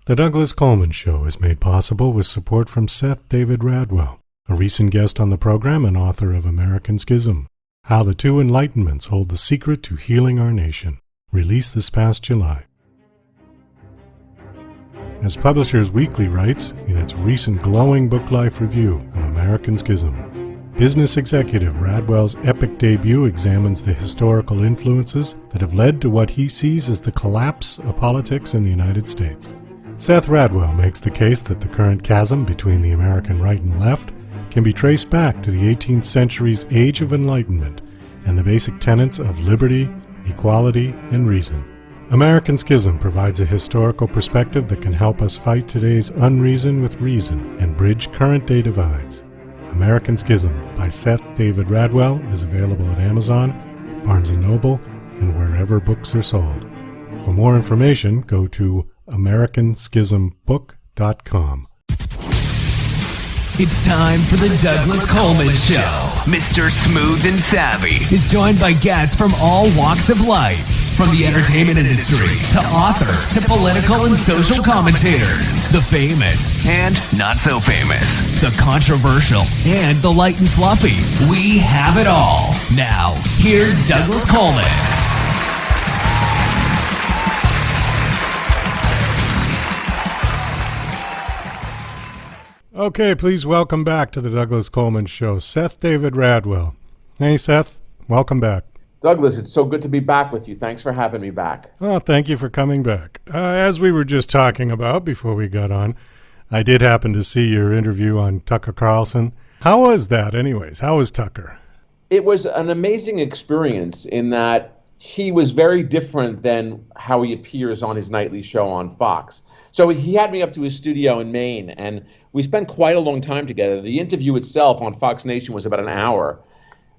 The Douglas Coleman Show is made possible with support from Seth David Radwell, a recent guest on the program and author of American Schism, How the Two Enlightenments Hold the Secret to Healing Our Nation, released this past July. As Publishers Weekly writes in its recent glowing book life review of American Schism, business executive Radwell's epic debut examines the historical influences that have led to what he sees as the collapse of politics in the United States. Seth Radwell makes the case that the current chasm between the American right and left can be traced back to the 18th century's Age of Enlightenment and the basic tenets of liberty, equality, and reason. American Schism provides a historical perspective that can help us fight today's unreason with reason and bridge current-day divides. American Schism by Seth David Radwell is available at Amazon, Barnes & Noble, and wherever books are sold. For more information, go to americanschismbook.com. It's time for the Douglas Coleman Show. Mr. Smooth and Savvy is joined by guests from all walks of life. From the entertainment industry to authors to political and social commentators, the famous and not so famous, the controversial and the light and fluffy. We have it all. Now, here's Douglas Coleman. Okay, please welcome back to the Douglas Coleman Show, Seth David Radwell. Hey, Seth, welcome back. Douglas, it's so good to be back with you. Thanks for having me back. Oh, thank you for coming back. As we were just talking about before we got on, I did happen to see your interview on Tucker Carlson. How was that anyways? How was Tucker? It was an amazing experience in that he was very different than how he appears on his nightly show on Fox. So he had me up to his studio in Maine, and we spent quite a long time together. The interview itself on Fox Nation was about an hour.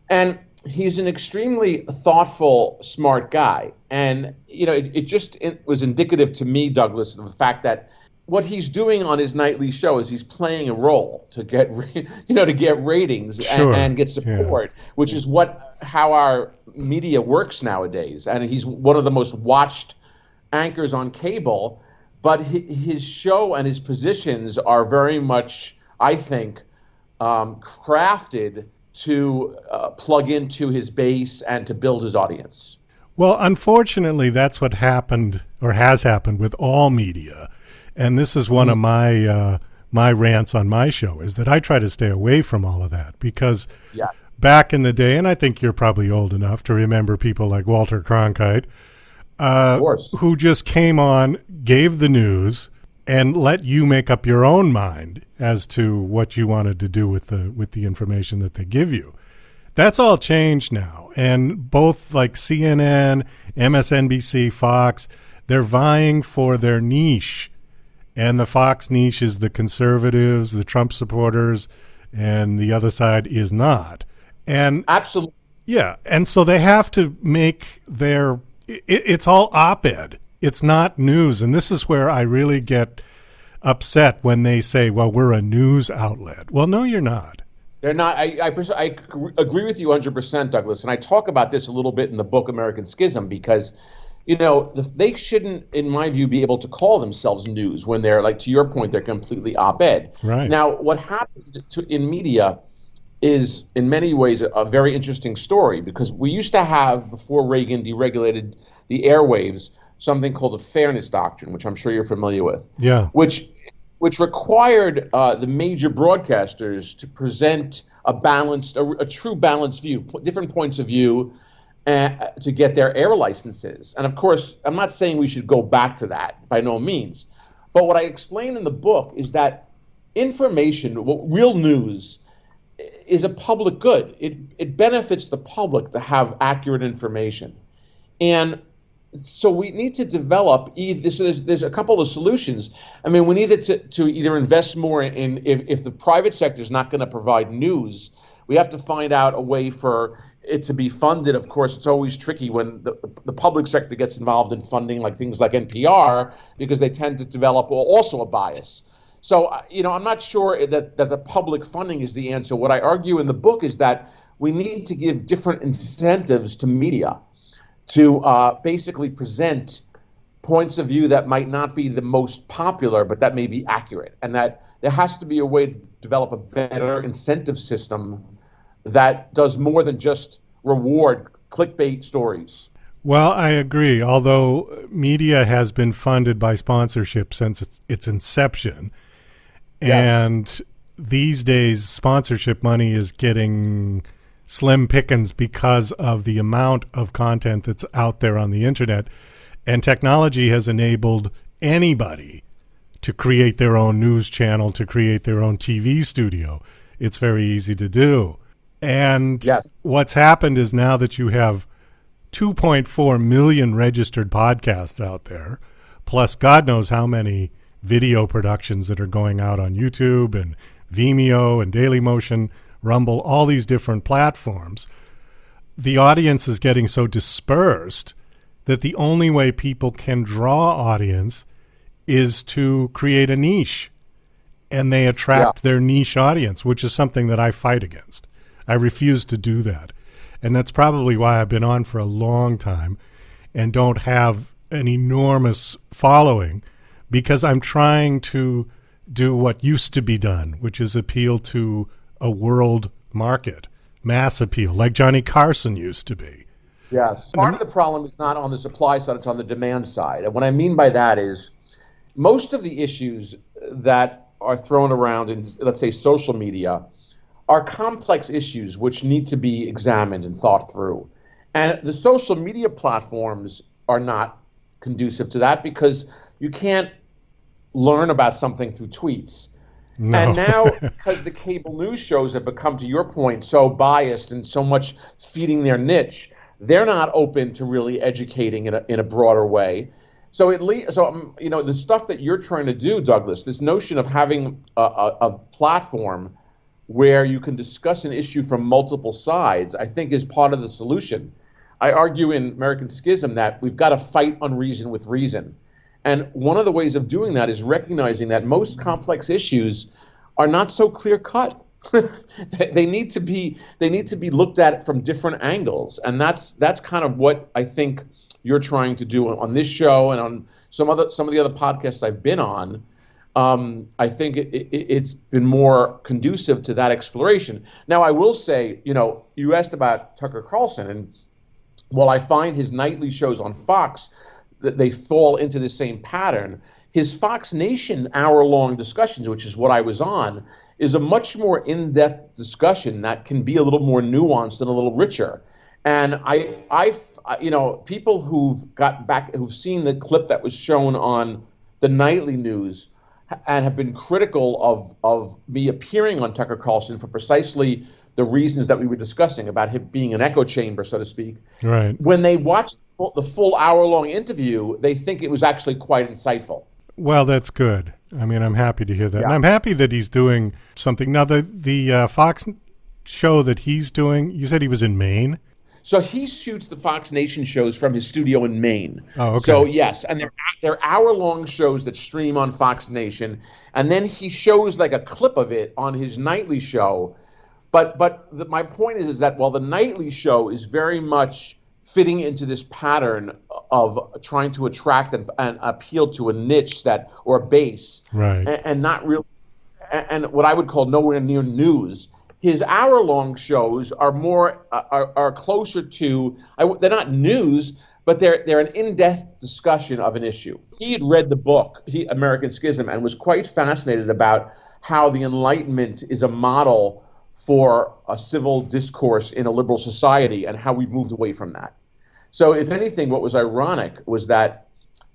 And he's an extremely thoughtful, smart guy. And, you know, it was indicative to me, Douglas, of the fact that what he's doing on his nightly show is he's playing a role to get, to get ratings and get support, which is how our media works nowadays. And he's one of the most watched anchors on cable. But his show and his positions are very much, I think, crafted to plug into his base and to build his audience. Well, unfortunately, that's what happened or has happened with all media. And this is one of my rants on my show, is that I try to stay away from all of that because back in the day, and I think you're probably old enough to remember people like Walter Cronkite, who just came on, gave the news, and let you make up your own mind as to what you wanted to do with the information that they give you. That's all changed now. And both like CNN, MSNBC, Fox, they're vying for their niche. And the Fox niche is the conservatives, the Trump supporters, and the other side is not. And absolutely. Yeah. And so they have to make it's all op-ed. It's not news. And this is where I really get upset when they say, well, we're a news outlet. Well, no, you're not. They're not. I agree with you 100%, Douglas. And I talk about this a little bit in the book American Schism because, they shouldn't, in my view, be able to call themselves news when they're, like, to your point, they're completely op-ed. Right. Now, what happened in media is, in many ways, a very interesting story because we used to have, before Reagan deregulated the airwaves, something called the fairness doctrine, which I'm sure you're familiar with. Yeah. Which required the major broadcasters to present a true balanced view, different points of view, to get their air licenses. And of course, I'm not saying we should go back to that, by no means. But what I explain in the book is that information, real news, is a public good. It benefits the public to have accurate information. And so we need to develop, there's a couple of solutions. I mean, we need to either invest more in, if the private sector is not going to provide news, we have to find out a way for it to be funded. Of course, it's always tricky when the public sector gets involved in funding, like things like NPR, because they tend to develop also a bias. So, I'm not sure that the public funding is the answer. What I argue in the book is that we need to give different incentives to media to basically present points of view that might not be the most popular, but that may be accurate, and that there has to be a way to develop a better incentive system that does more than just reward clickbait stories. Well, I agree. Although media has been funded by sponsorship since its inception, and these days sponsorship money is getting slim pickings because of the amount of content that's out there on the internet, and technology has enabled anybody to create their own news channel, to create their own TV studio. It's very easy to do. And what's happened is now that you have 2.4 million registered podcasts out there, plus God knows how many video productions that are going out on YouTube and Vimeo and Dailymotion, Rumble, all these different platforms, the audience is getting so dispersed that the only way people can draw audience is to create a niche, and they attract their niche audience, which is something that I fight against. I refuse to do that. And that's probably why I've been on for a long time and don't have an enormous following, because I'm trying to do what used to be done, which is appeal to a world market, mass appeal, like Johnny Carson used to be. Yes. Part of the problem is not on the supply side, it's on the demand side. And what I mean by that is most of the issues that are thrown around in, let's say, social media are complex issues which need to be examined and thought through. And the social media platforms are not conducive to that, because you can't learn about something through tweets. No. And now, because the cable news shows have become, to your point, so biased and so much feeding their niche, they're not open to really educating in a broader way. So the stuff that you're trying to do, Douglas, this notion of having a platform where you can discuss an issue from multiple sides, I think is part of the solution. I argue in American Schism that we've got to fight unreason with reason. And one of the ways of doing that is recognizing that most complex issues are not so clear-cut. They need to be looked at from different angles, and that's kind of what I think you're trying to do on this show and on some of the other podcasts I've been on. I think it's been more conducive to that exploration. Now, I will say, you asked about Tucker Carlson, and while I find his nightly shows on Fox that they fall into the same pattern, his Fox Nation hour-long discussions, which is what I was on, is a much more in-depth discussion that can be a little more nuanced and a little richer. And people who've seen the clip that was shown on the nightly news and have been critical of me appearing on Tucker Carlson for precisely the reasons that we were discussing about him being an echo chamber, so to speak. Right. When they watch the full hour-long interview, they think it was actually quite insightful. Well, that's good. I mean, I'm happy to hear that. Yeah. And I'm happy that he's doing something. Now, the Fox show that he's doing, you said he was in Maine? So he shoots the Fox Nation shows from his studio in Maine. Oh, okay. So, yes, and they're hour-long shows that stream on Fox Nation, and then he shows like a clip of it on his nightly show. But my point is that while the nightly show is very much fitting into this pattern of trying to attract and appeal to a niche or a base, right, and not really, and what I would call nowhere near news. His hour-long shows are more are closer to. They're not news, but they're an in-depth discussion of an issue. He had read the book, American Schism, and was quite fascinated about how the Enlightenment is a model for a civil discourse in a liberal society and how we've moved away from that. So if anything, what was ironic was that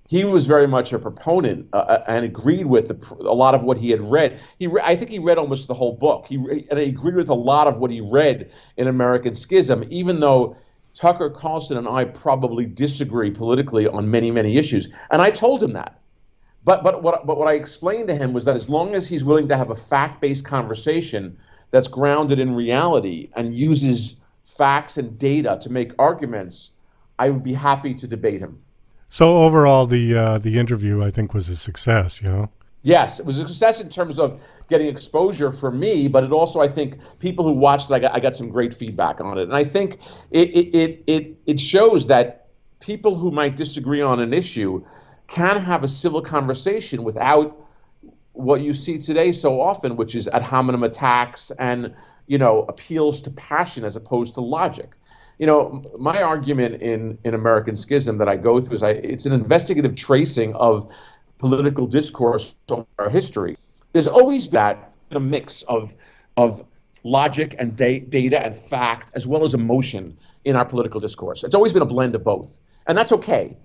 he was very much a proponent and agreed with a lot of what he had read. I think he read almost the whole book. And he agreed with a lot of what he read in American Schism, even though Tucker Carlson and I probably disagree politically on many, many issues. And I told him that. But what I explained to him was that as long as he's willing to have a fact-based conversation that's grounded in reality and uses facts and data to make arguments, I would be happy to debate him. So overall, the interview, I think, was a success, Yes, it was a success in terms of getting exposure for me, but it also, I think, people who watched it, I got some great feedback on it. And I think it shows that people who might disagree on an issue can have a civil conversation without what you see today so often, which is ad hominem attacks and, appeals to passion as opposed to logic. My argument in American Schism that I go through is it's an investigative tracing of political discourse over our history. There's always been a mix of logic and data and fact, as well as emotion in our political discourse. It's always been a blend of both, and that's okay.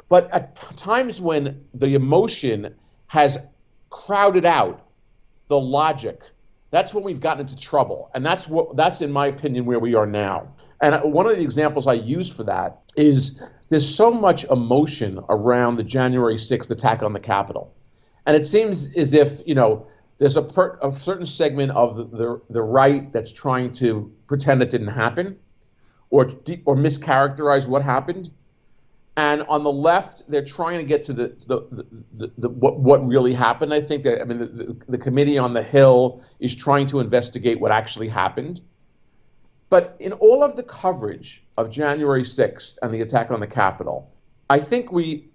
But at times when the emotion has crowded out the logic, that's when we've gotten into trouble, and that's in my opinion where we are now. And one of the examples I use for that is there's so much emotion around the January 6th attack on the Capitol, and it seems as if there's a certain segment of the right that's trying to pretend it didn't happen, or mischaracterize what happened. And on the left, they're trying to get to the what really happened. I think that the committee on the Hill is trying to investigate what actually happened. But in all of the coverage of January 6th and the attack on the Capitol, I think we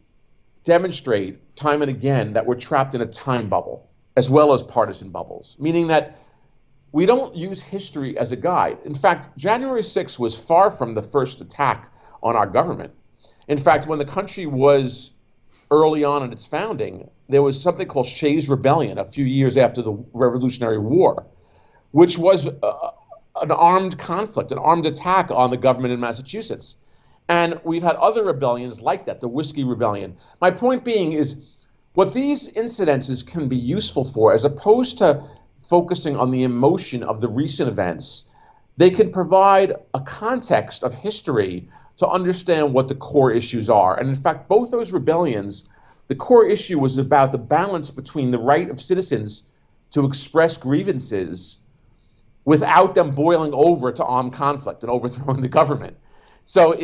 demonstrate time and again that we're trapped in a time bubble as well as partisan bubbles, meaning that we don't use history as a guide. In fact, January 6th was far from the first attack on our government. In fact, when the country was early on in its founding, there was something called Shays Rebellion a few years after the Revolutionary War, which was an armed conflict, an armed attack on the government in Massachusetts. And we've had other rebellions like that, the Whiskey Rebellion. My point being is what these incidences can be useful for, as opposed to focusing on the emotion of the recent events, they can provide a context of history to understand what the core issues are. And in fact, both those rebellions, the core issue was about the balance between the right of citizens to express grievances without them boiling over to armed conflict and overthrowing the government. So,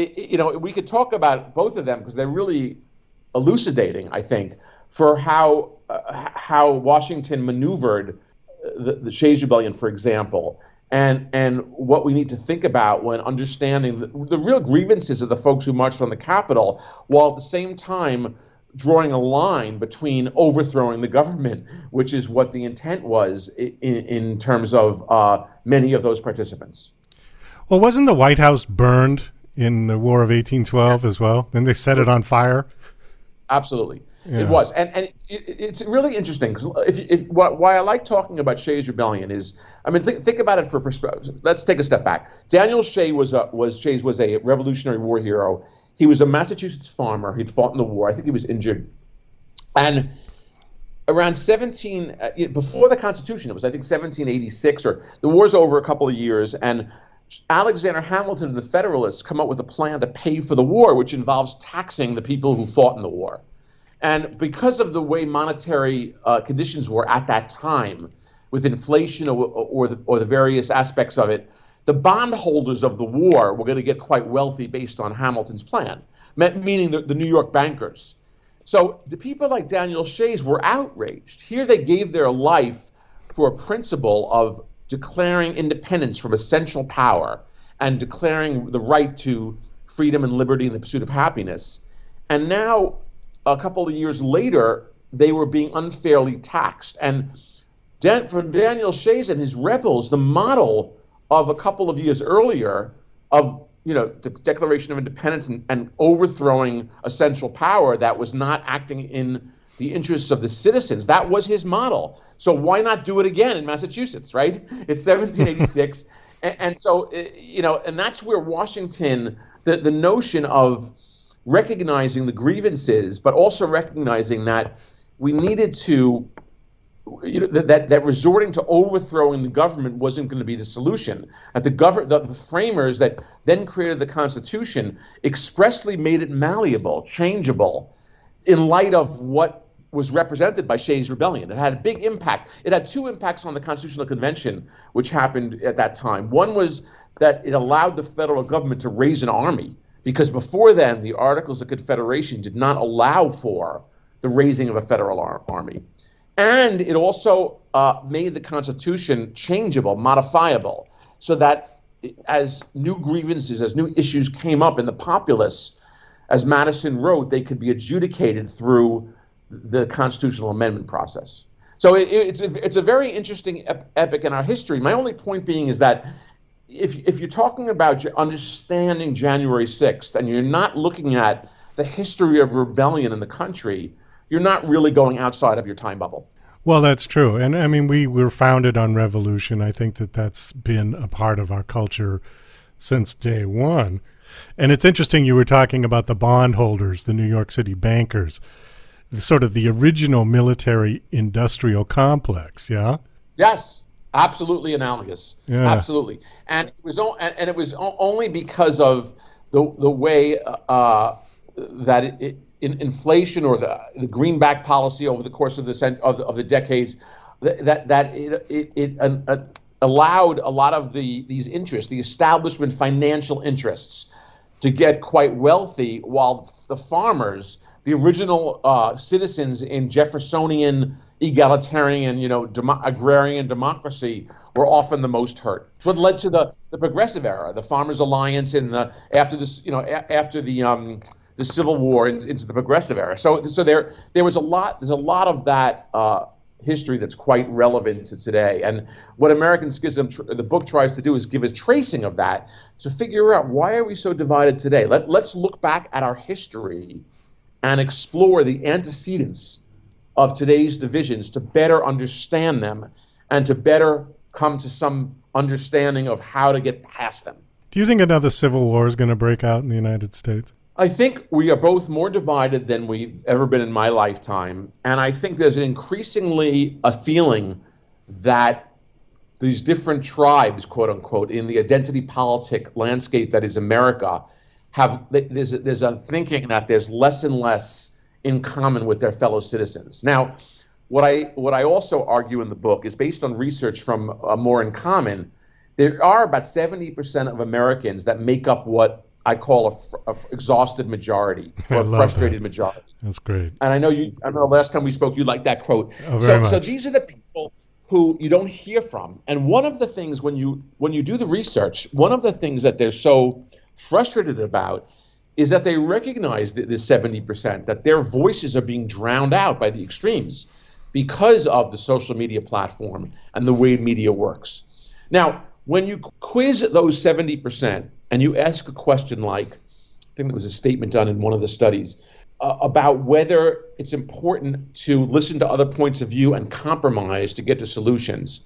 we could talk about both of them because they're really elucidating, I think, for how Washington maneuvered the Shays Rebellion, for example, and what we need to think about when understanding the real grievances of the folks who marched on the Capitol, while at the same time drawing a line between overthrowing the government, which is what the intent was in terms of many of those participants. Well, wasn't the White House burned in the War of 1812 as well? Then they set it on fire? Absolutely. Yeah. It was. And it's really interesting because why I like talking about Shays Rebellion is, think about it for perspective. Let's take a step back. Daniel Shays was a Revolutionary War hero. He was a Massachusetts farmer. He'd fought in the war. I think he was injured. And around before the Constitution, it was, I think, 1786, or the war's over a couple of years, and Alexander Hamilton and the Federalists come up with a plan to pay for the war, which involves taxing the people who fought in the war. And because of the way monetary conditions were at that time, with inflation or the various aspects of it, the bondholders of the war were going to get quite wealthy based on Hamilton's plan, meaning the New York bankers. So the people like Daniel Shays were outraged. Here they gave their life for a principle of declaring independence from essential power and declaring the right to freedom and liberty and the pursuit of happiness. And now, a couple of years later, they were being unfairly taxed. And for Daniel Shays and his rebels, the model of a couple of years earlier of the Declaration of Independence and overthrowing essential power that was not acting in the interests of the citizens, that was his model. So why not do it again in Massachusetts, right? It's 1786. and so, and that's where Washington, the notion of recognizing the grievances, but also recognizing that we needed to, that resorting to overthrowing the government wasn't going to be the solution. That the framers that then created the Constitution expressly made it malleable, changeable, in light of what was represented by Shays' Rebellion. It had a big impact. It had two impacts on the Constitutional Convention, which happened at that time. One was that it allowed the federal government to raise an army, because before then, the Articles of Confederation did not allow for the raising of a federal army. And it also made the Constitution changeable, modifiable, so that as new grievances, as new issues came up in the populace, as Madison wrote, they could be adjudicated through the constitutional amendment process. So it's a very interesting epoch in our history. My only point being is that if you're talking about understanding January 6th and you're not looking at the history of rebellion in the country, you're not really going outside of your time bubble. Well, that's true. And I mean, we were founded on revolution. I think that's been a part of our culture since day one. And it's interesting you were talking about the bondholders, the New York City bankers, sort of the original military industrial complex, yeah? Yes, absolutely analogous. Yeah. Absolutely. And it was only because of the way that inflation or the greenback policy over the course of the decades that it allowed a lot of these interests, the establishment financial interests, to get quite wealthy, while the farmers, the original citizens in Jeffersonian, egalitarian, agrarian democracy, were often the most hurt. It's what led to the Progressive Era, the Farmers Alliance, after the Civil War into the Progressive Era. So there was a lot. There's a lot of that history that's quite relevant to today. And what American Schism, the book, tries to do is give a tracing of that to figure out, why are we so divided today? Let's look back at our history and explore the antecedents of today's divisions to better understand them and to better come to some understanding of how to get past them. Do you think another civil war is going to break out in the United States? I think we are both more divided than we've ever been in my lifetime. And I think there's increasingly a feeling that these different tribes, quote unquote, in the identity politic landscape that is America, there's a thinking that there's less and less in common with their fellow citizens. Now, what I also argue in the book is based on research from More in Common. There are about 70% of Americans that make up what I call a exhausted majority, or a frustrated majority. That's great. And I know last time we spoke, you liked that quote. Oh, very much. So these are the people who you don't hear from. And one of the things when you do the research, one of the things that they're so frustrated about is that they recognize that this 70%, that their voices are being drowned out by the extremes because of the social media platform and the way media works. Now, when you quiz those 70% and you ask a question like, I think there was a statement done in one of the studies, about whether it's important to listen to other points of view and compromise to get to solutions,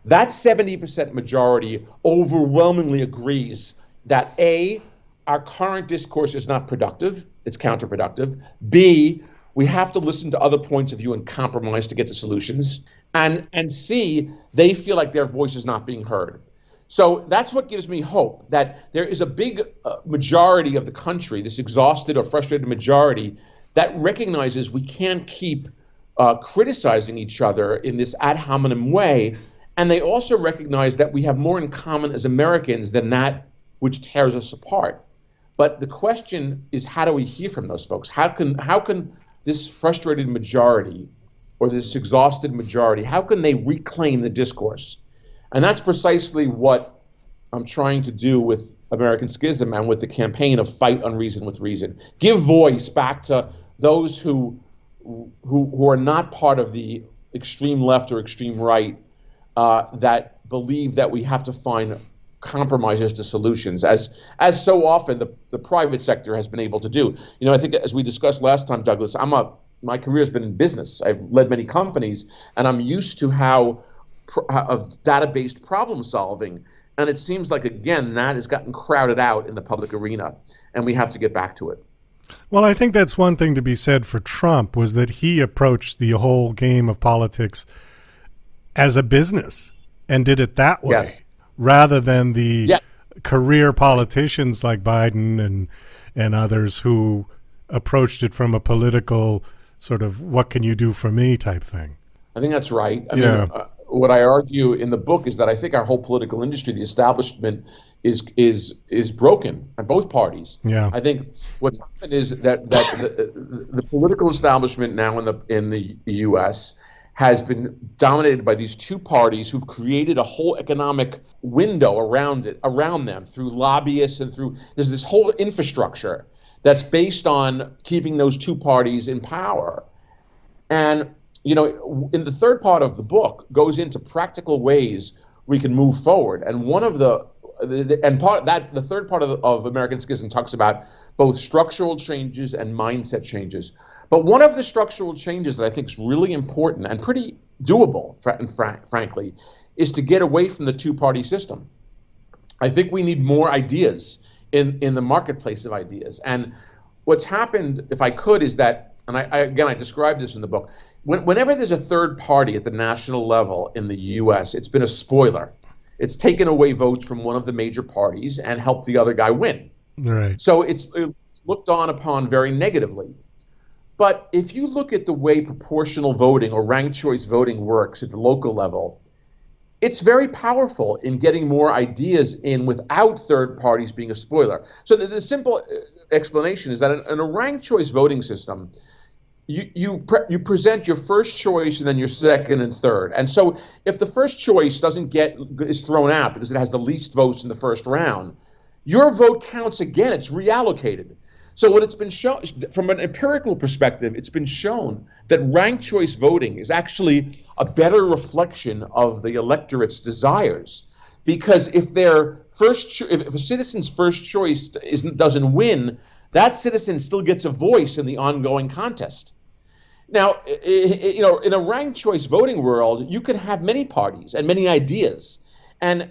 that 70% majority overwhelmingly agrees that A, our current discourse is not productive, it's counterproductive. B, we have to listen to other points of view and compromise to get to solutions. And C, they feel like their voice is not being heard. So that's what gives me hope, that there is a big majority of the country, this exhausted or frustrated majority, that recognizes we can't keep criticizing each other in this ad hominem way. And they also recognize that we have more in common as Americans than that which tears us apart. But the question is, how do we hear from those folks? How can this frustrated majority or this exhausted majority, how can they reclaim the discourse? And that's precisely what I'm trying to do with American Schism and with the campaign of Fight Unreason with Reason. Give voice back to those who are not part of the extreme left or extreme right, that believe that we have to find compromises to solutions, as so often the private sector has been able to do. I think, as we discussed last time, Douglas, my career has been in business. I've led many companies, and I'm used to of data-based problem solving. And it seems like, again, that has gotten crowded out in the public arena, and we have to get back to it. Well, I think that's one thing to be said for Trump, was that he approached the whole game of politics as a business and did it that way, yes, rather than the career politicians like Biden and others who approached it from a political sort of what can you do for me type thing. I think that's right. I mean, what I argue in the book is that I think our whole political industry, the establishment, is broken on both parties. Yeah. I think what's happened is that the political establishment now in the U.S. has been dominated by these two parties who've created a whole economic window around them through lobbyists and there's this whole infrastructure that's based on keeping those two parties in power. And, you know, in the third part of the book goes into practical ways we can move forward. And one of the third part of American Schism talks about both structural changes and mindset changes. But one of the structural changes that I think is really important and pretty doable, frankly, is to get away from the two-party system. I think we need more ideas in the marketplace of ideas. And what's happened, if I could, is that, and I described this in the book, whenever there's a third party at the national level in the U.S., it's been a spoiler. It's taken away votes from one of the major parties and helped the other guy win. Right. So it's looked on upon very negatively. But if you look at the way proportional voting or ranked choice voting works at the local level, it's very powerful in getting more ideas in without third parties being a spoiler. So the simple explanation is that in a ranked choice voting system, you present your first choice and then your second and third. And so if the first choice is thrown out because it has the least votes in the first round, your vote counts again. It's reallocated. So what it's been shown, from an empirical perspective, it's been shown that ranked choice voting is actually a better reflection of the electorate's desires. Because if if a citizen's first choice doesn't win, that citizen still gets a voice in the ongoing contest. Now, you know, in a ranked choice voting world, you can have many parties and many ideas. And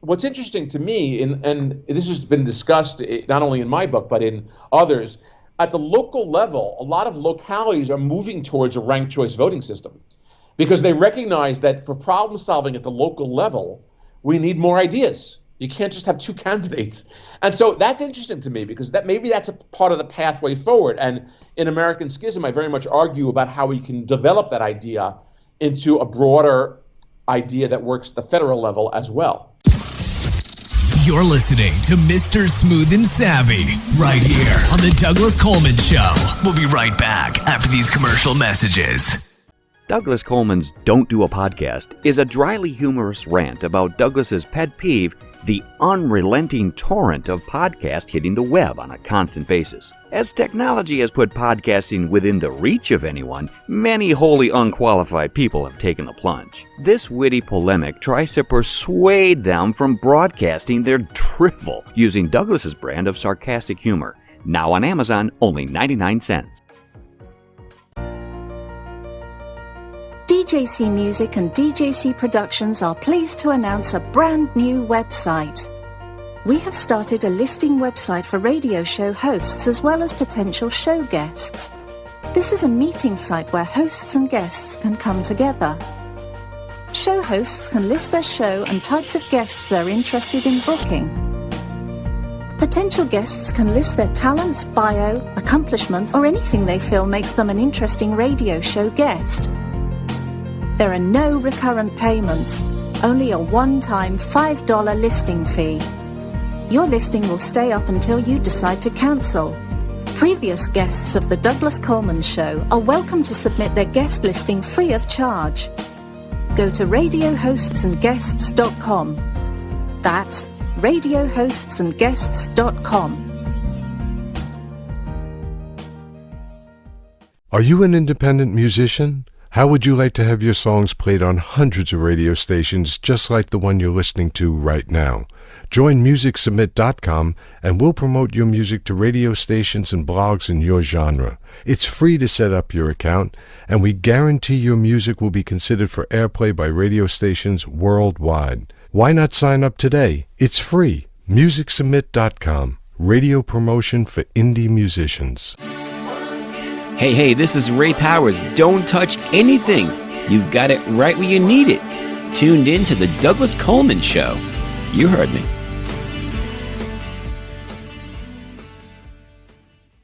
what's interesting to me, and this has been discussed not only in my book, but in others, at the local level, a lot of localities are moving towards a ranked choice voting system because they recognize that for problem solving at the local level, we need more ideas. You can't just have two candidates. And so that's interesting to me because maybe that's a part of the pathway forward. And in American Schism, I very much argue about how we can develop that idea into a broader idea that works at the federal level as well. You're listening to Mr. Smooth and Savvy right here on the Douglas Coleman Show. We'll be right back after these commercial messages. Douglas Coleman's Don't Do a Podcast is a dryly humorous rant about Douglas's pet peeve, the unrelenting torrent of podcasts hitting the web on a constant basis. As technology has put podcasting within the reach of anyone, many wholly unqualified people have taken the plunge. This witty polemic tries to persuade them from broadcasting their drivel using Douglas's brand of sarcastic humor. Now on Amazon, only 99 cents. DJC Music and DJC Productions are pleased to announce a brand new website. We have started a listing website for radio show hosts as well as potential show guests. This is a meeting site where hosts and guests can come together. Show hosts can list their show and types of guests they're interested in booking. Potential guests can list their talents, bio, accomplishments, or anything they feel makes them an interesting radio show guest. There are no recurrent payments, only a one-time $5 listing fee. Your listing will stay up until you decide to cancel. Previous guests of The Douglas Coleman Show are welcome to submit their guest listing free of charge. Go to radiohostsandguests.com. That's radiohostsandguests.com. Are you an independent musician? How would you like to have your songs played on hundreds of radio stations just like the one you're listening to right now? Join MusicSubmit.com and we'll promote your music to radio stations and blogs in your genre. It's free to set up your account, and we guarantee your music will be considered for airplay by radio stations worldwide. Why not sign up today? It's free. MusicSubmit.com. Radio promotion for indie musicians. Hey, this is Ray Powers. Don't touch anything. You've got it right where you need it. Tuned in to the Douglas Coleman Show. You heard me.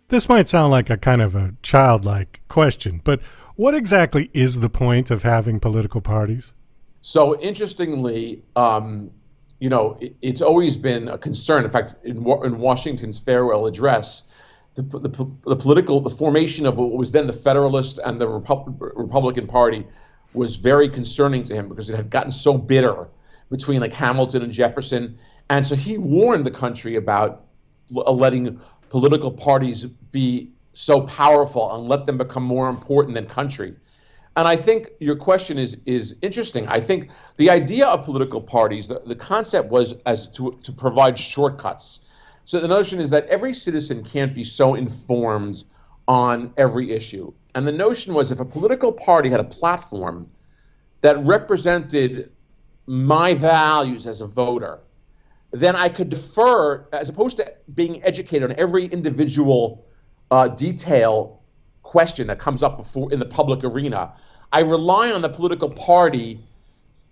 This might sound like a kind of a childlike question, but what exactly is the point of having political parties? So interestingly, it's always been a concern. In fact, in Washington's farewell address, the formation of what was then the Federalist and the Republican Party was very concerning to him because it had gotten so bitter between like Hamilton and Jefferson. And so he warned the country about letting political parties be so powerful and let them become more important than country. And I think your question is interesting. I think the idea of political parties, the concept was as to provide shortcuts. So the notion is that every citizen can't be so informed on every issue. And the notion was if a political party had a platform that represented my values as a voter, then I could defer, as opposed to being educated on every individual detail question that comes up before in the public arena. I rely on the political party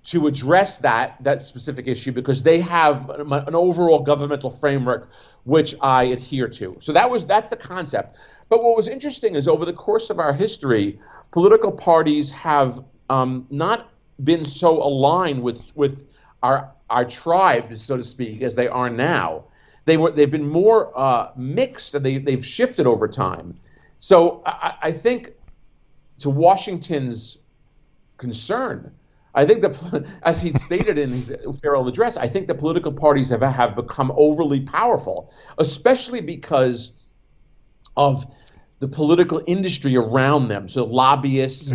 to address that specific issue because they have an overall governmental framework which I adhere to. So that's the concept. But what was interesting is over the course of our history, political parties have not been so aligned with our tribes, so to speak, as they are now. They've been more mixed, and they've shifted over time. So I think, to Washington's concern, I think as he stated in his farewell address, I think the political parties have become overly powerful, especially because of the political industry around them. So lobbyists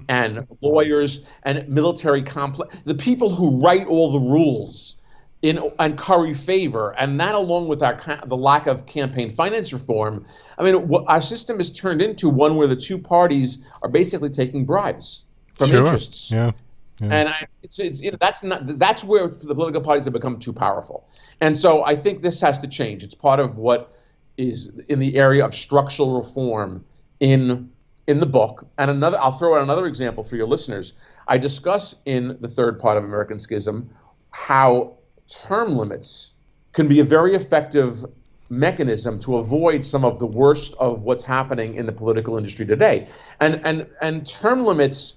and lawyers and military complex, the people who write all the rules and curry favor, and that along with the lack of campaign finance reform. I mean, our system has turned into one where the two parties are basically taking bribes from interests. Yeah. And that's where the political parties have become too powerful. And so I think this has to change. It's part of what is in the area of structural reform in the book. And I'll throw out another example for your listeners. I discuss in the third part of American Schism how term limits can be a very effective mechanism to avoid some of the worst of what's happening in the political industry today. And term limits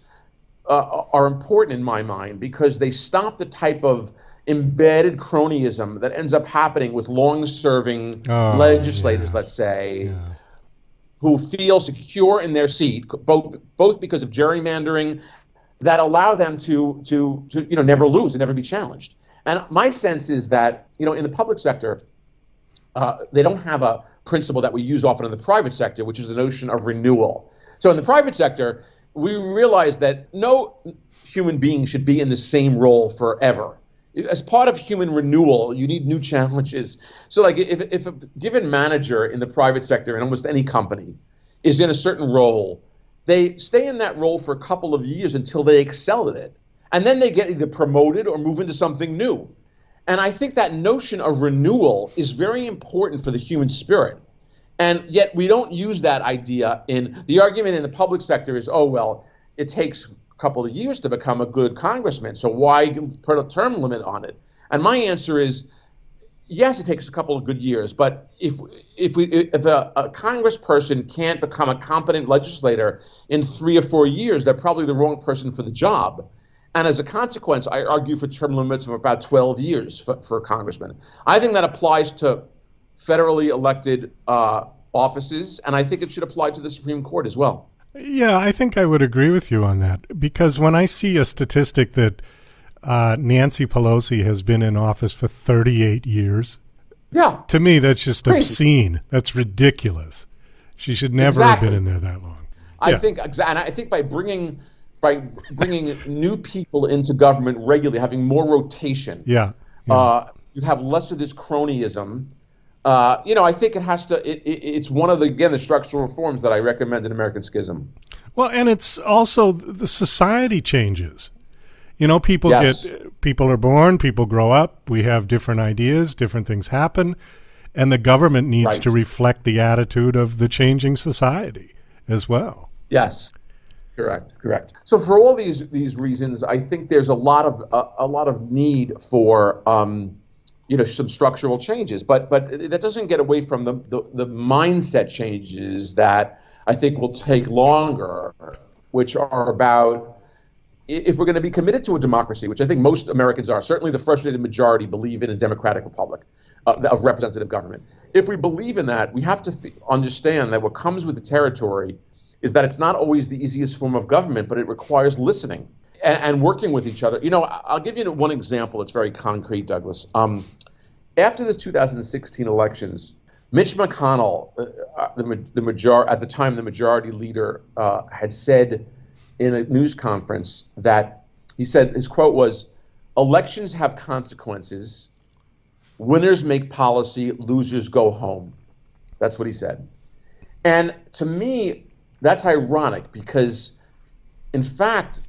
are important in my mind because they stop the type of embedded cronyism that ends up happening with long-serving legislators, let's say, who feel secure in their seat, both because of gerrymandering that allow them to never lose and never be challenged. And my sense is that, in the public sector, they don't have a principle that we use often in the private sector, which is the notion of renewal. So in the private sector, we realize that no human being should be in the same role forever. As part of human renewal, you need new challenges. So like if a given manager in the private sector in almost any company is in a certain role, they stay in that role for a couple of years until they excel at it. And then they get either promoted or move into something new. And I think that notion of renewal is very important for the human spirit. And yet we don't use that idea in the argument in the public sector is, it takes a couple of years to become a good congressman, so why put a term limit on it? And my answer is, yes, it takes a couple of good years, but if a congressperson can't become a competent legislator in 3 or 4 years, they're probably the wrong person for the job. And as a consequence, I argue for term limits of about 12 years for a congressman. I think that applies to federally elected offices, and I think it should apply to the Supreme Court as well. Yeah, I think I would agree with you on that, because when I see a statistic that Nancy Pelosi has been in office for 38 years, to me that's just obscene. That's ridiculous. She should never have been in there that long. I think by bringing new people into government regularly, having more rotation, you have less of this cronyism. I think it has to. It's one of the structural reforms that I recommend in American Schism. Well, and it's also the society changes. People are born, people grow up. We have different ideas, different things happen, and the government needs to reflect the attitude of the changing society as well. Yes. Correct. So for all these reasons, I think there's a lot of need for some structural changes, but that doesn't get away from the mindset changes that I think will take longer, which are about if we're going to be committed to a democracy, which I think most Americans are. Certainly, the frustrated majority believe in a democratic republic of representative government. If we believe in that, we have to understand that what comes with the territory is that it's not always the easiest form of government, but it requires listening and working with each other. I'll give you one example. It's very concrete, Douglas. After the 2016 elections, Mitch McConnell, the majority leader, had said in a news conference that he said, his quote was, "Elections have consequences. Winners make policy, losers go home." That's what he said. And to me, that's ironic because, in fact,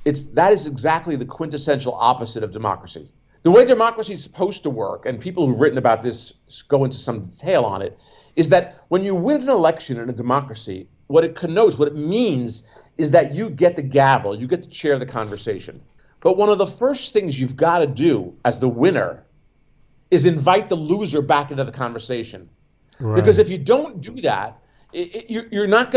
that is exactly the quintessential opposite of democracy. The way democracy is supposed to work, and people who've written about this go into some detail on it, is that when you win an election in a democracy, what it connotes, what it means, is that you get the gavel, you get to chair the conversation. But one of the first things you've got to do as the winner is invite the loser back into the conversation. Right. Because if you don't do that, you're not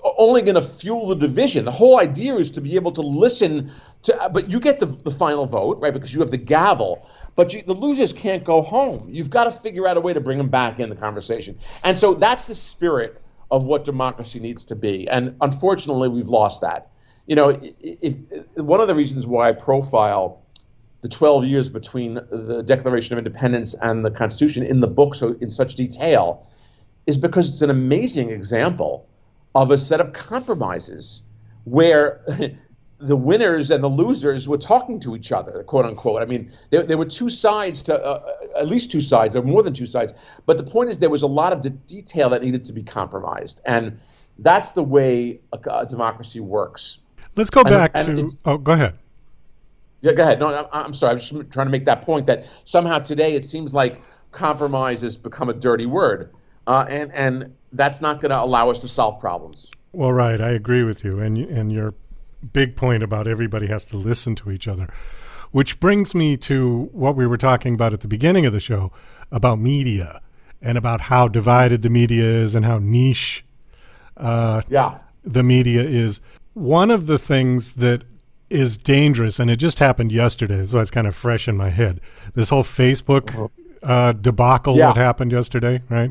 only going to fuel the division. The whole idea is to be able to listen to, but you get the final vote, right? Because you have the gavel, but the losers can't go home. You've got to figure out a way to bring them back in the conversation. And so that's the spirit of what democracy needs to be. And unfortunately, we've lost that. You know, one of the reasons why I profile the 12 years between the Declaration of Independence and the Constitution in the book so in such detail is because it's an amazing example of a set of compromises where the winners and the losers were talking to each other, quote unquote. I mean, there were two sides to, at least two sides, or more than two sides. But the point is there was a lot of the detail that needed to be compromised. And that's the way a democracy works. Let's go back to, go ahead. Yeah, go ahead. No, I'm sorry. I'm just trying to make that point that somehow today it seems like compromise has become a dirty word. And that's not going to allow us to solve problems. Well, right. I agree with you. And your big point about everybody has to listen to each other, which brings me to what we were talking about at the beginning of the show about media and about how divided the media is and how niche the media is. One of the things that is dangerous, and it just happened yesterday, so it's kind of fresh in my head, this whole Facebook debacle that happened yesterday, right?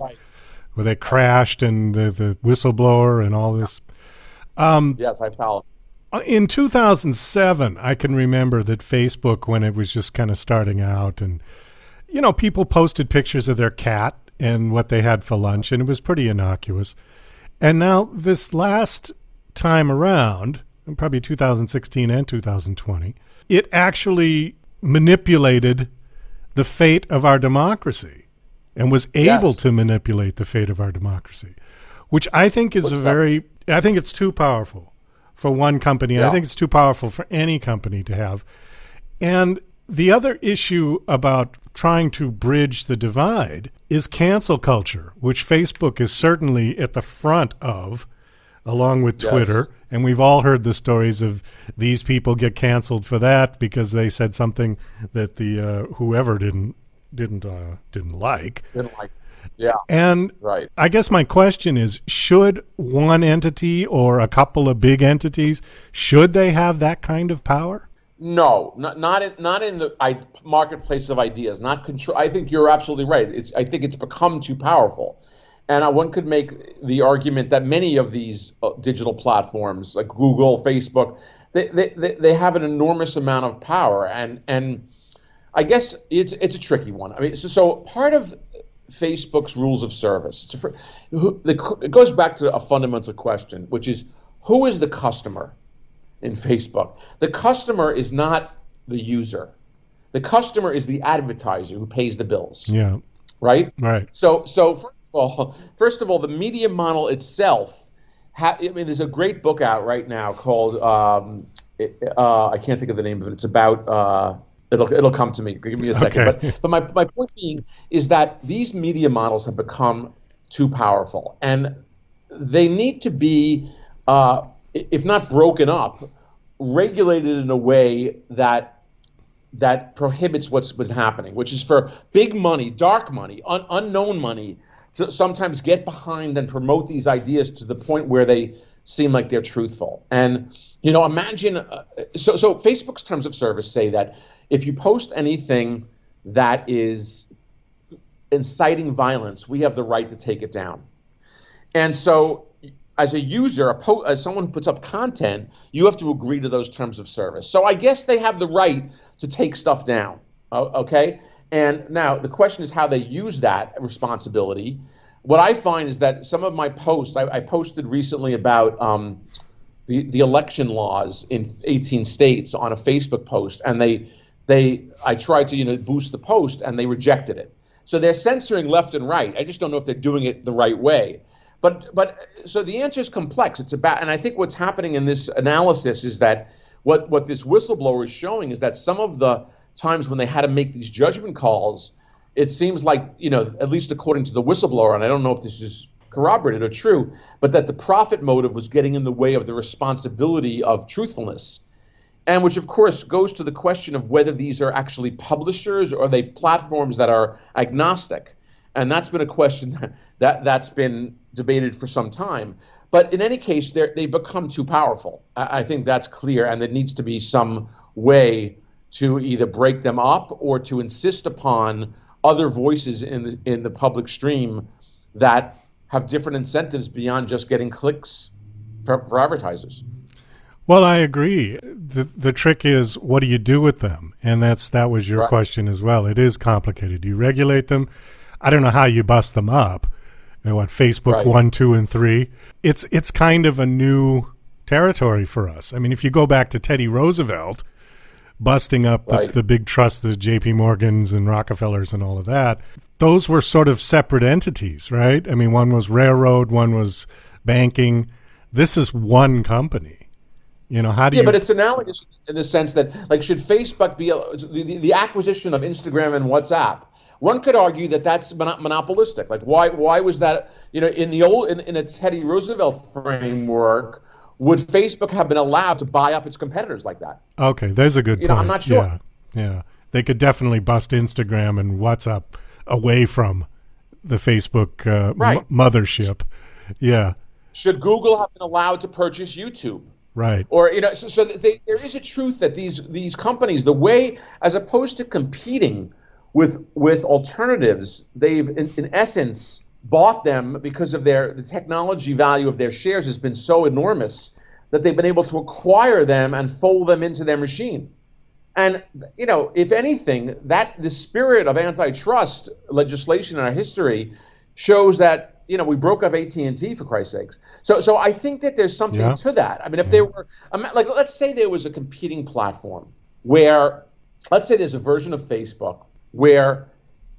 Where they crashed and the whistleblower and all this. Yes, I followed. In 2007, I can remember that Facebook, when it was just kind of starting out, and, you know, people posted pictures of their cat and what they had for lunch, and it was pretty innocuous. And now this last time around, probably 2016 and 2020, it actually manipulated the fate of our democracy and was able to manipulate the fate of our democracy, which I think is I think it's too powerful for one company. Yeah. I think it's too powerful for any company to have. And the other issue about trying to bridge the divide is cancel culture, which Facebook is certainly at the front of, along with Twitter. And we've all heard the stories of these people get canceled for that because they said something that the whoever didn't like. Yeah. And I guess my question is, should one entity or a couple of big entities, should they have that kind of power? No, not in the marketplace of ideas, not control. I think you're absolutely right. I think it's become too powerful. And one could make the argument that many of these digital platforms, like Google, Facebook, they have an enormous amount of power, and I guess it's a tricky one. I mean, so part of Facebook's rules of service, it goes back to a fundamental question, which is, who is the customer in Facebook? The customer is not the user. The customer is the advertiser who pays the bills. Yeah. Right. So. Well, first of all, the media model itself, there's a great book out right now called, I can't think of the name of it. It's about, it'll come to me. Give me a second. Okay. But my point being is that these media models have become too powerful, and they need to be, if not broken up, regulated in a way that prohibits what's been happening, which is for big money, dark money, unknown money, to sometimes get behind and promote these ideas to the point where they seem like they're truthful. And, you know, imagine, so Facebook's terms of service say that if you post anything that is inciting violence, we have the right to take it down. And so as a user, as someone who puts up content, you have to agree to those terms of service. So I guess they have the right to take stuff down, okay? And now the question is how they use that responsibility. What I find is that some of my posts, I posted recently about the election laws in 18 states on a Facebook post, and I tried to boost the post, and they rejected it. So they're censoring left and right. I just don't know if they're doing it the right way. But so the answer is complex. It's about, and I think what's happening in this analysis is that what this whistleblower is showing is that some of the times when they had to make these judgment calls, it seems like, at least according to the whistleblower, and I don't know if this is corroborated or true, but that the profit motive was getting in the way of the responsibility of truthfulness. And which, of course, goes to the question of whether these are actually publishers or are they platforms that are agnostic. And that's been a question that's been debated for some time. But in any case, they become too powerful. I think that's clear, and there needs to be some way to either break them up or to insist upon other voices in the public stream that have different incentives beyond just getting clicks for advertisers. Well, I agree. The trick is, what do you do with them? And that was your question as well. It is complicated. You regulate them. I don't know how you bust them up. Facebook 1, 2, and 3. It's kind of a new territory for us. I mean, if you go back to Teddy Roosevelt busting up the big trusts, the J.P. Morgans and Rockefellers and all of that, those were sort of separate entities, right? I mean, one was railroad, one was banking. This is one company. How do you... Yeah, but it's analogous in the sense that, should Facebook be the acquisition of Instagram and WhatsApp? One could argue that that's monopolistic. Why was that? In a Teddy Roosevelt framework, would Facebook have been allowed to buy up its competitors like that? Okay, there's a good point. I'm not sure. Yeah, they could definitely bust Instagram and WhatsApp away from the Facebook mothership. Yeah. Should Google have been allowed to purchase YouTube? Right. Or there is a truth that these companies, the way, as opposed to competing with alternatives, they've in essence bought them because of the technology value of their shares has been so enormous that they've been able to acquire them and fold them into their machine. And if anything, that the spirit of antitrust legislation in our history shows that we broke up AT&T, for Christ's sakes. So I think that there's something to that. I mean, if there were, let's say there was a competing platform where, let's say there's a version of Facebook where,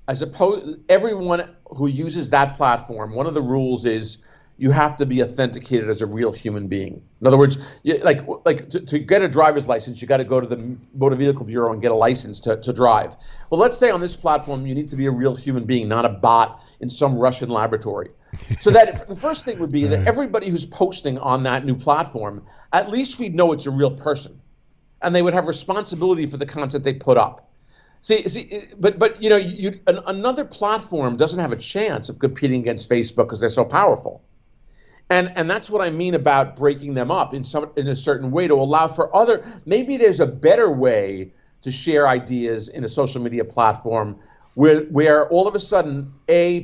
as opposed, everyone who uses that platform, one of the rules is you have to be authenticated as a real human being. In other words, to get a driver's license, you got to go to the Motor Vehicle Bureau and get a license to drive. Well, let's say on this platform, you need to be a real human being, not a bot in some Russian laboratory. So that the first thing would be that everybody who's posting on that new platform, at least we'd know it's a real person, and they would have responsibility for the content they put up. But another platform doesn't have a chance of competing against Facebook because they're so powerful. And that's what I mean about breaking them up in a certain way to allow for maybe there's a better way to share ideas in a social media platform where all of a sudden,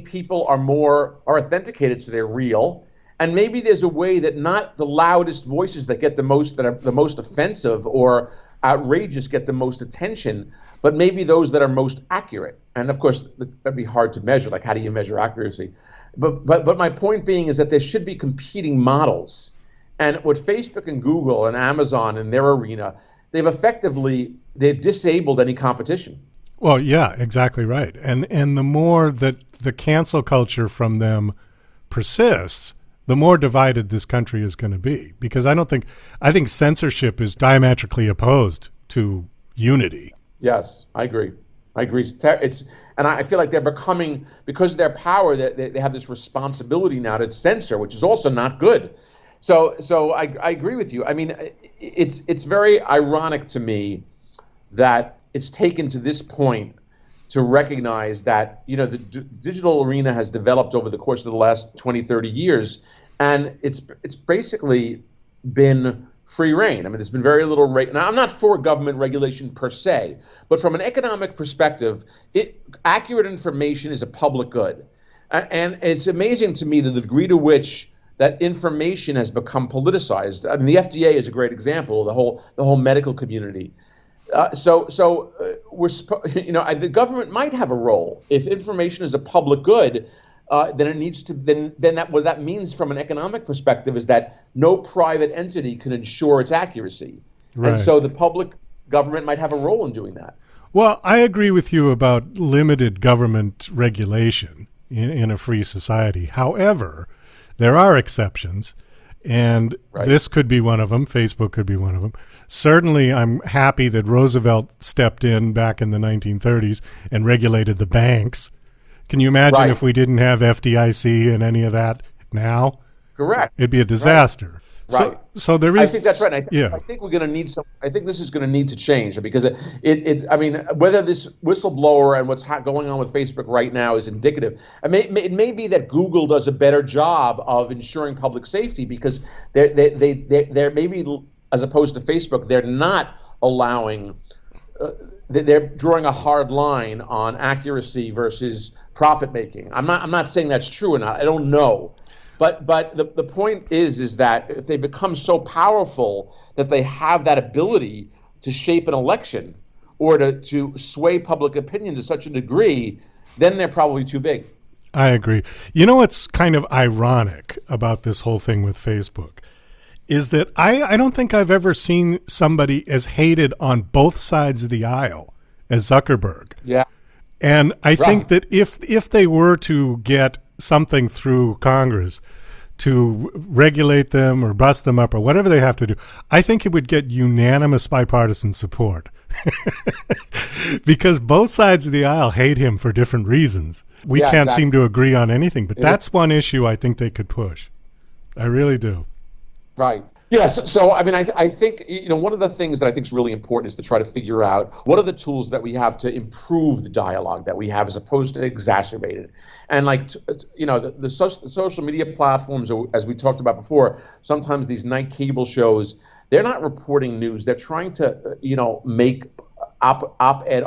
people are authenticated, so they're real, and maybe there's a way that not the loudest voices that are the most offensive or outrageous get the most attention, but maybe those that are most accurate. And of course, that'd be hard to measure. How do you measure accuracy? But my point being is that there should be competing models. And what Facebook and Google and Amazon in their arena, they've disabled any competition. Well, yeah, exactly right. And the more that the cancel culture from them persists, the more divided this country is going to be. Because I think censorship is diametrically opposed to unity. Yes, I agree. And I feel like they're becoming, because of their power, they have this responsibility now to censor, which is also not good. So I agree with you. I mean, it's very ironic to me that it's taken to this point to recognize that, the digital arena has developed over the course of the last 20, 30 years, and it's basically been free reign. I mean, there's been very little Now, I'm not for government regulation per se, but from an economic perspective, accurate information is a public good. And it's amazing to me the degree to which that information has become politicized. I mean, the FDA is a great example, the whole medical community. So the government might have a role. If information is a public good, then it needs to. Then what that means from an economic perspective is that no private entity can ensure its accuracy, Right. and so the public government might have a role in doing that. Well, I agree with you about limited government regulation in a free society. However, there are exceptions, and this could be one of them. Facebook could be one of them. Certainly, I'm happy that Roosevelt stepped in back in the 1930s and regulated the banks. Can you imagine if we didn't have FDIC and any of that now? Correct. It'd be a disaster. Right. So there is. I think that's right. I think we're going to need some. I think this is going to need to change because it's. I mean, whether this whistleblower and what's going on with Facebook right now is indicative. It may be that Google does a better job of ensuring public safety because they're maybe, as opposed to Facebook, they're not allowing. They're drawing a hard line on accuracy versus profit making. I'm not saying that's true or not. I don't know. But the point is that if they become so powerful that they have that ability to shape an election or to sway public opinion to such a degree, then they're probably too big. I agree. You know what's kind of ironic about this whole thing with Facebook is that I don't think I've ever seen somebody as hated on both sides of the aisle as Zuckerberg. Yeah. And I think that if they were to get something through Congress to regulate them or bust them up or whatever they have to do, I think it would get unanimous bipartisan support because both sides of the aisle hate him for different reasons. We can't seem to agree on anything, but that's one issue I think they could push. I really do. Right. Yes. So, I mean, I think, one of the things that I think is really important is to try to figure out what are the tools that we have to improve the dialogue that we have as opposed to exacerbate it. And the social media platforms, as we talked about before, sometimes these night cable shows, they're not reporting news. They're trying to, make op-ed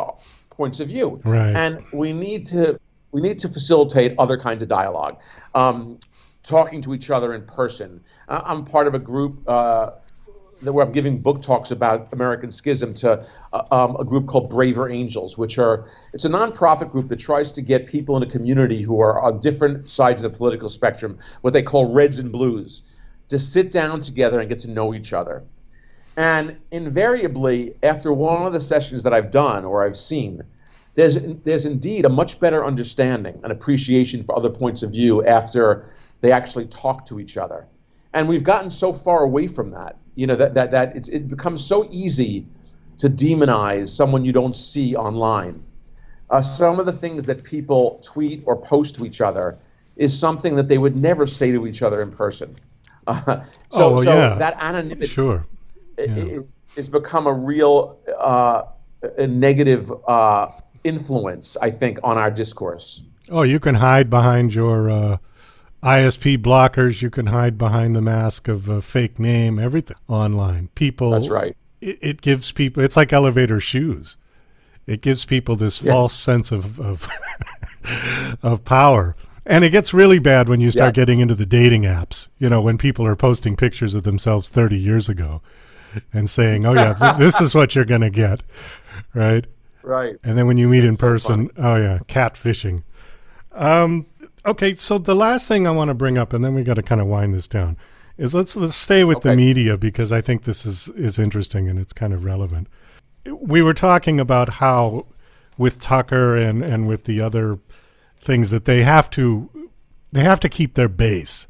points of view. Right. And we need to facilitate other kinds of dialogue. Talking to each other in person. I'm part of a group where I'm giving book talks about American Schism to a group called Braver Angels, it's a nonprofit group that tries to get people in a community who are on different sides of the political spectrum, what they call reds and blues, to sit down together and get to know each other. And invariably, after one of the sessions that I've done or I've seen, there's indeed a much better understanding and appreciation for other points of view after they actually talk to each other. And we've gotten so far away from that, that it becomes so easy to demonize someone you don't see online. Some of the things that people tweet or post to each other is something that they would never say to each other in person. So that anonymity is become a real a negative influence, I think, on our discourse. Oh, you can hide behind your ISP blockers. You can hide behind the mask of a fake name, everything online. People. That's right. It gives people, it's like elevator shoes. It gives people this false sense of of power. And it gets really bad when you start getting into the dating apps, when people are posting pictures of themselves 30 years ago and saying, oh, yeah, this is what you're going to get, right? Right. And then when you meet in person, catfishing. Okay, so the last thing I want to bring up, and then we got to kind of wind this down, is let's stay with the media because I think this is interesting and it's kind of relevant. We were talking about how with Tucker and with the other things that they have to keep their base.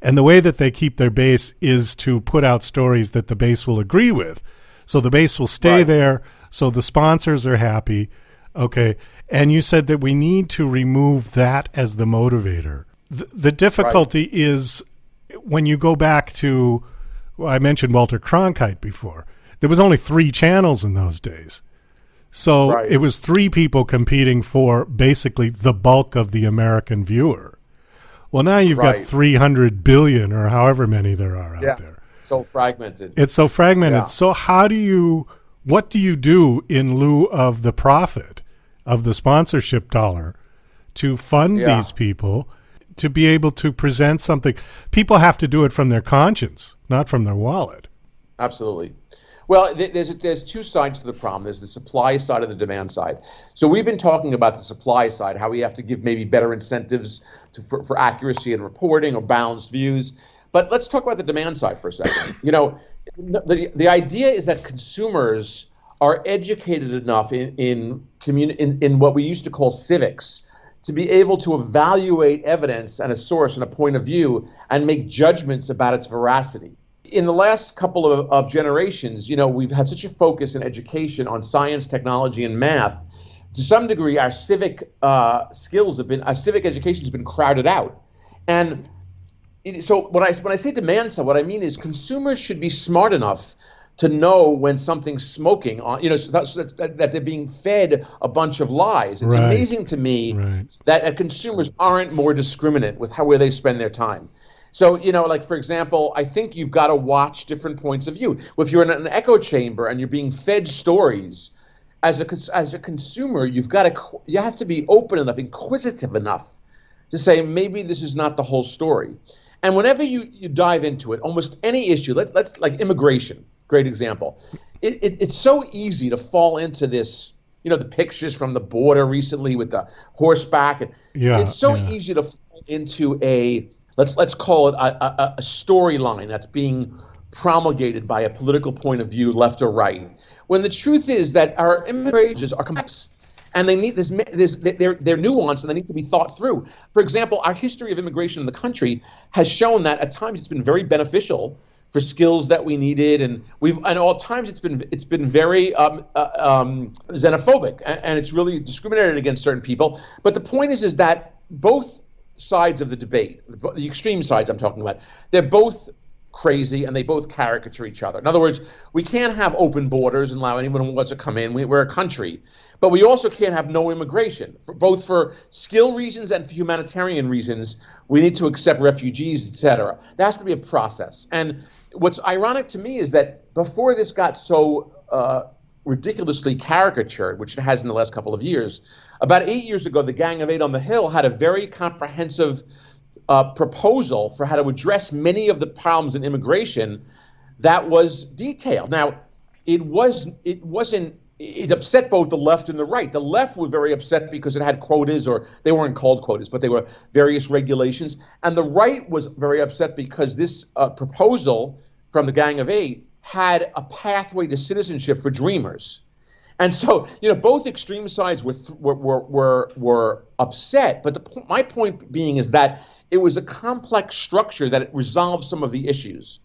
And the way that they keep their base is to put out stories that the base will agree with. So the base will stay there, so the sponsors are happy. Okay. And you said that we need to remove that as the motivator. The difficulty is when you go back to, I mentioned Walter Cronkite before. There was only 3 channels in those days. So it was 3 people competing for basically the bulk of the American viewer. Well, now you've got 300 billion or however many there are out there. So fragmented. It's so fragmented. Yeah. So what do you do in lieu of the profit of the sponsorship dollar to fund these people to be able to present something? People have to do it from their conscience, not from their wallet. Absolutely. Well, there's two sides to the problem. There's the supply side and the demand side. So we've been talking about the supply side, how we have to give maybe better incentives for accuracy in reporting or balanced views. But let's talk about the demand side for a second. The idea is that consumers are educated enough in what we used to call civics to be able to evaluate evidence and a source and a point of view and make judgments about its veracity. In the last couple of generations, we've had such a focus in education on science, technology, and math. To some degree, our civic our civic education has been crowded out. And so when I say demand side, what I mean is consumers should be smart enough to know when something's smoking on, so that they're being fed a bunch of lies. It's amazing to me that consumers aren't more discriminate with where they spend their time. So, like, for example, I think you've got to watch different points of view. If you're in an echo chamber and you're being fed stories, as a consumer, you have to be open enough, inquisitive enough to say, maybe this is not the whole story. And whenever you dive into it, almost any issue, let's like immigration, great example. It's so easy to fall into this, the pictures from the border recently with the horseback. It's so easy to fall into let's call it a storyline that's being promulgated by a political point of view, left or right. When the truth is that our immigrations are complex, and they need they're nuanced and they need to be thought through. For example, our history of immigration in the country has shown that at times it's been very beneficial for skills that we needed, and all times it's been very xenophobic, and it's really discriminated against certain people. But the point is that both sides of the debate, the extreme sides I'm talking about, they're both crazy and they both caricature each other. In other words, we can't have open borders and allow anyone who wants to come in. We're a country. But we also can't have no immigration, both for skill reasons and for humanitarian reasons. We need to accept refugees, etc. There has to be a process. And what's ironic to me is that before this got so ridiculously caricatured, which it has in the last couple of years, about 8 years ago, the Gang of Eight on the Hill had a very comprehensive proposal for how to address many of the problems in immigration that was detailed. Now, it upset both the left and the right. The left were very upset because it had quotas, or they weren't called quotas, but they were various regulations. And the right was very upset because this proposal from the Gang of Eight had a pathway to citizenship for dreamers. And so, both extreme sides were upset. But my point being is that it was a complex structure that it resolved some of the issues.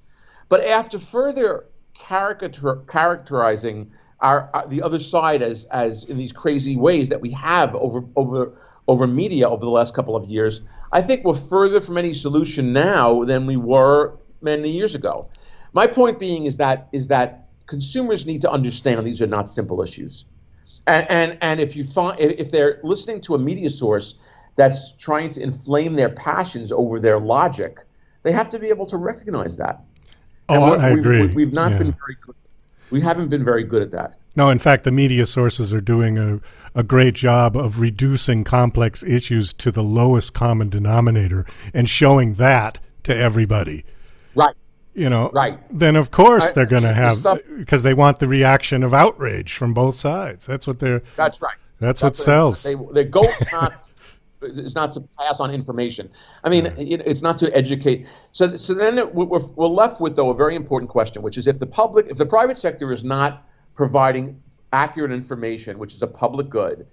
But after further characterizing the other side as in these crazy ways that we have over media over the last couple of years, I think we're further from any solution now than we were many years ago. My point being is that consumers need to understand these are not simple issues, and if they're listening to a media source that's trying to inflame their passions over their logic, they have to be able to recognize that. I agree. We've not been very good. We haven't been very good at that. No, in fact, the media sources are doing a great job of reducing complex issues to the lowest common denominator and showing that to everybody. Right. Right. Then of course they're going to have, because they want the reaction of outrage from both sides. That's what they're. That's right. That's what sells. Their goal is not to pass on information. I mean, it's not to educate. So then we're left with, though, a very important question, which is if the private sector is not providing accurate information, which is a public good,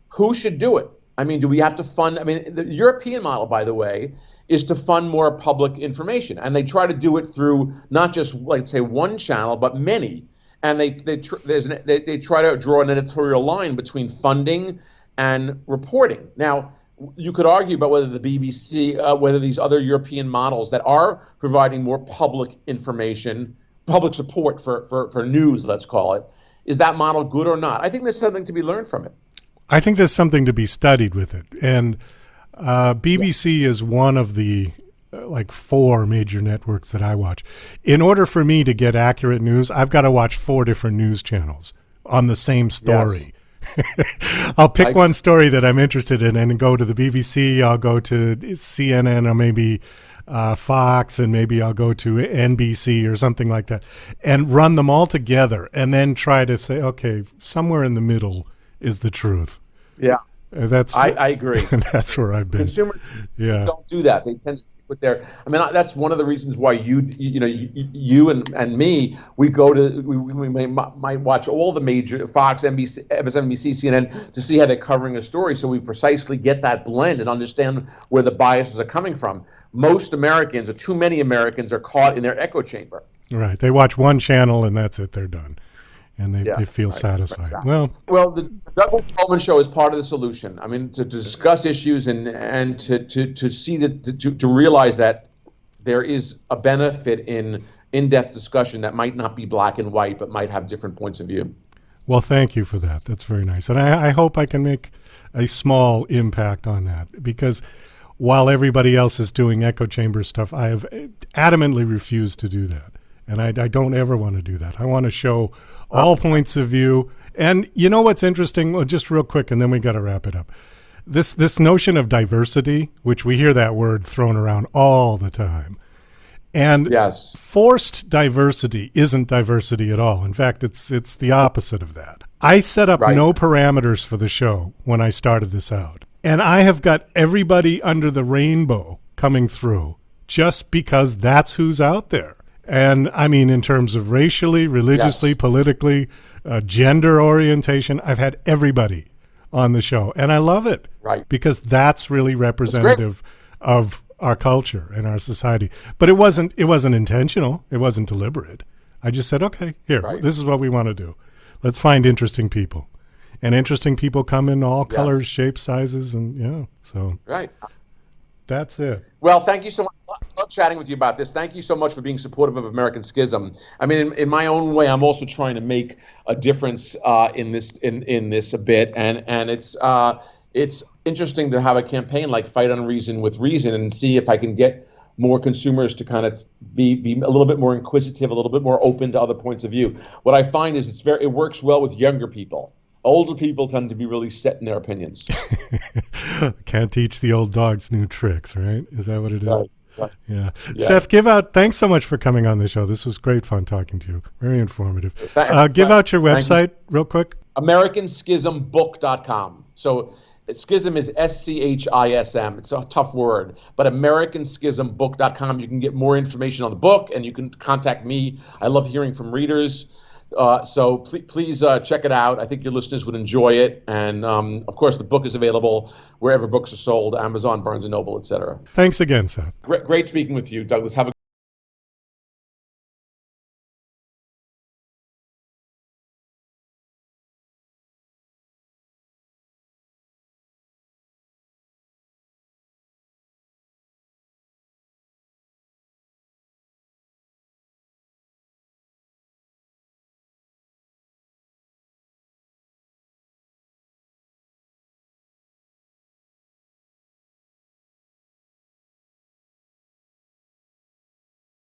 who should do it? I mean, do we have to fund? I mean, the European model, by the way, is to fund more public information, and they try to do it through not just, like, say, one channel, but many. And they try to draw an editorial line between funding and reporting. Now, you could argue about whether the BBC, whether these other European models that are providing more public information, public support for news, let's call it, is that model good or not? I think there's something to be learned from it. I think there's something to be studied with it. And BBC is one of the like 4 major networks that I watch. In order for me to get accurate news, I've got to watch 4 different news channels on the same story. Yes. I'll pick one story that I'm interested in and go to the BBC, I'll go to CNN or maybe Fox, and maybe I'll go to NBC or something like that, and run them all together, and then try to say, okay, somewhere in the middle is the truth. Yeah, I agree. That's where I've been. Consumers don't do that. They tend to put their. I mean, that's one of the reasons why you and me, we might watch all the major Fox, NBC, MSNBC, CNN to see how they're covering a story, so we precisely get that blend and understand where the biases are coming from. Most Americans, or too many Americans, are caught in their echo chamber. Right. They watch one channel and that's it. They're done. And they feel satisfied. Exactly. Well, the Douglas Coleman Show is part of the solution. I mean, to discuss issues and to see that to realize that there is a benefit in in-depth discussion that might not be black and white, but might have different points of view. Well, thank you for that. That's very nice, and I hope I can make a small impact on that, because while everybody else is doing echo chamber stuff, I have adamantly refused to do that. And I don't ever want to do that. I want to show all points of view. And you know what's interesting? Well, just real quick, and then we got to wrap it up. This notion of diversity, which we hear that word thrown around all the time. And forced diversity isn't diversity at all. In fact, it's the opposite of that. I set up no parameters for the show when I started this out. And I have got everybody under the rainbow coming through just because that's who's out there. And I mean, in terms of racially, religiously, politically, gender orientation, I've had everybody on the show. And I love it. Right. Because that's really representative of our culture and our society. But it wasn't intentional. It wasn't deliberate. I just said, okay, here, this is what we want to do. Let's find interesting people. And interesting people come in all colors, shapes, sizes, and so. Right. That's it. Well, thank you so much. I love chatting with you about this. Thank you so much for being supportive of American Schism. I mean, in my own way, I'm also trying to make a difference in this a bit, and it's interesting to have a campaign like Fight Unreason with Reason and see if I can get more consumers to kind of be a little bit more inquisitive, a little bit more open to other points of view. What I find is it works well with younger people. Older people tend to be really set in their opinions. Can't teach the old dogs new tricks, right? Is that what it is? Right. Yeah. Yes. Seth, thanks so much for coming on the show. This was great fun talking to you. Very informative. Give out your website real quick. AmericanSchismBook.com. So schism is SCHISM. It's a tough word, but AmericanSchismBook.com. You can get more information on the book, and you can contact me. I love hearing from readers. So please check it out. I think your listeners would enjoy it. And, of course, the book is available wherever books are sold, Amazon, Barnes & Noble, etc. Thanks again, Seth. Great speaking with you, Douglas. Have a